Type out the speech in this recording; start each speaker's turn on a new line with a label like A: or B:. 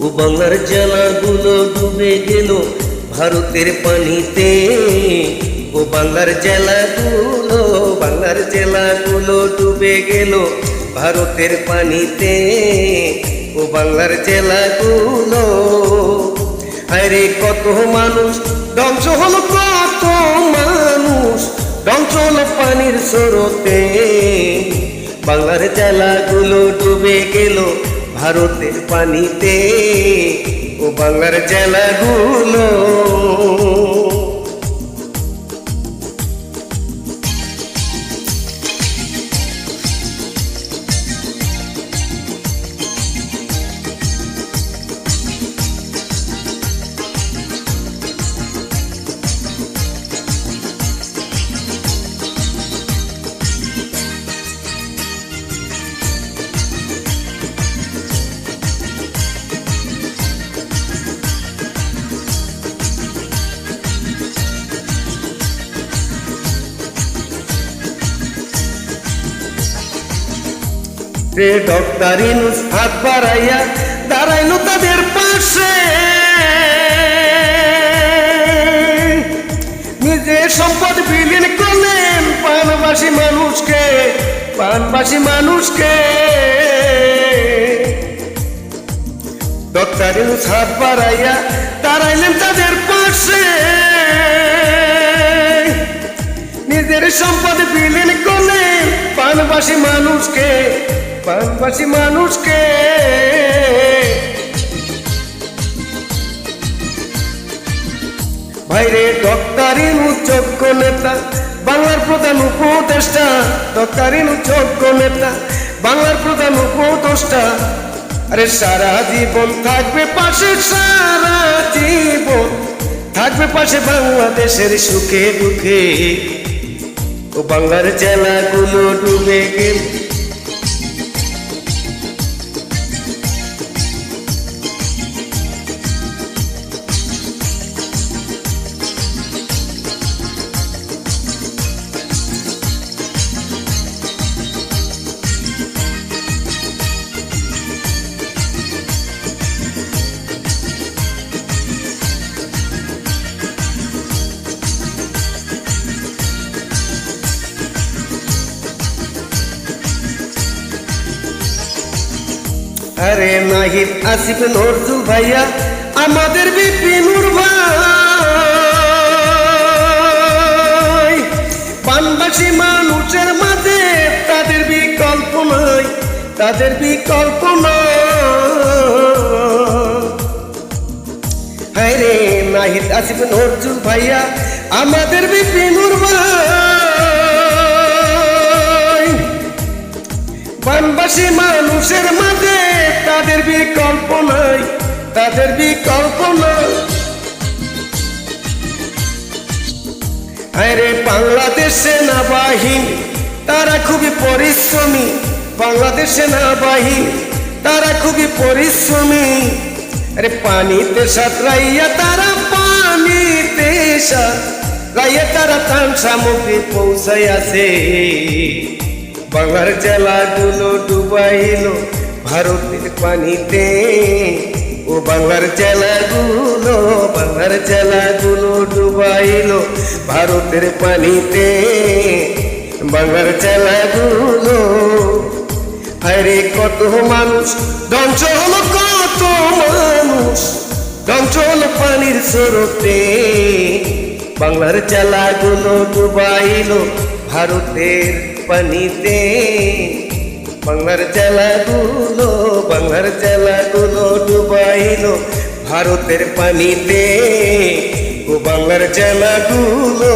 A: ও বাংলার জেলাগুলো ডুবে গেল ভারতের পানিতে। ও বাংলার জেলাগুলো ডুবে গেল ভারতের পানিতে। ও বাংলার জেলাগুলো, আরে কত মানুষ ধ্বংস হলো, কত মানুষ ধ্বংস হলো পানির স্রোতে। বাংলার জেলাগুলো ডুবে গেল ভারতের পানিতে। ও বাংলার জেলাগুলো, ডক্টর ইউনূস হাত বাড়াইয়া দাঁড়াইলো তাদের পাশে। নিজের সম্পদ বিলীন করলেন পানবাসী মানুষকে। ডক্টর ইউনূস হাত বাড়াইয়া দাঁড়াইলেন তাদের পাশে। নিজের সম্পদ বিলীন করলেন পানবাসী মানুষকে। ভাইরে ডক্টর ইউনূস যোগ্য নেতা, বাংলার প্রধান উপদেষ্টা। ডক্টর ইউনূস যোগ্য নেতা, বাংলার প্রধান উপদেষ্টা। আরে সারা জীবন থাকবে পাশে, সারা জীবন থাকবে পাশে বাংলাদেশের সুখে দুঃখে। ও বাংলার জেলাগুলো ডুবে গেল, আরে নাহিদ আসিফ নজরুল ভাইয়া আমাদের বিপিনুর ভাই। পানবাসী মানুষের মাঝে তাদের বিকল্প নাই। আরে নাহিদ আসিফ নজরুল ভাইয়া আমাদের বিপিনুর ভাই। পানবাসী মানুষের মাঝে তাদের বিকল্প নাই। আরে বাংলাদেশ সেনাবাহিনী তারা খুবই পরিশ্রমী। তারা খুবই পরিশ্রমী। আরে পানিতে সাঁতরাইয়া তারা ত্রাণ সামগ্রী পৌঁছাইয়াছে। বাংলার জেলাগুলো ডুবাইল ভারতের পানিতে। ও বাংলার জেলাগুলো ডুবাইল ভারতের পানিতে। বাংলার জেলাগুলো, আরে কত মানুষ ধ্বংস হলো, কত মানুষ ধ্বংস হলো পানির স্রোতে। বাংলার জেলাগুলো ডুবাইল ভারতের পানিতে। বাংলার জেলাগুলো ডুবাইল ভারতের পানিতে। ও বাংলার জেলাগুলো।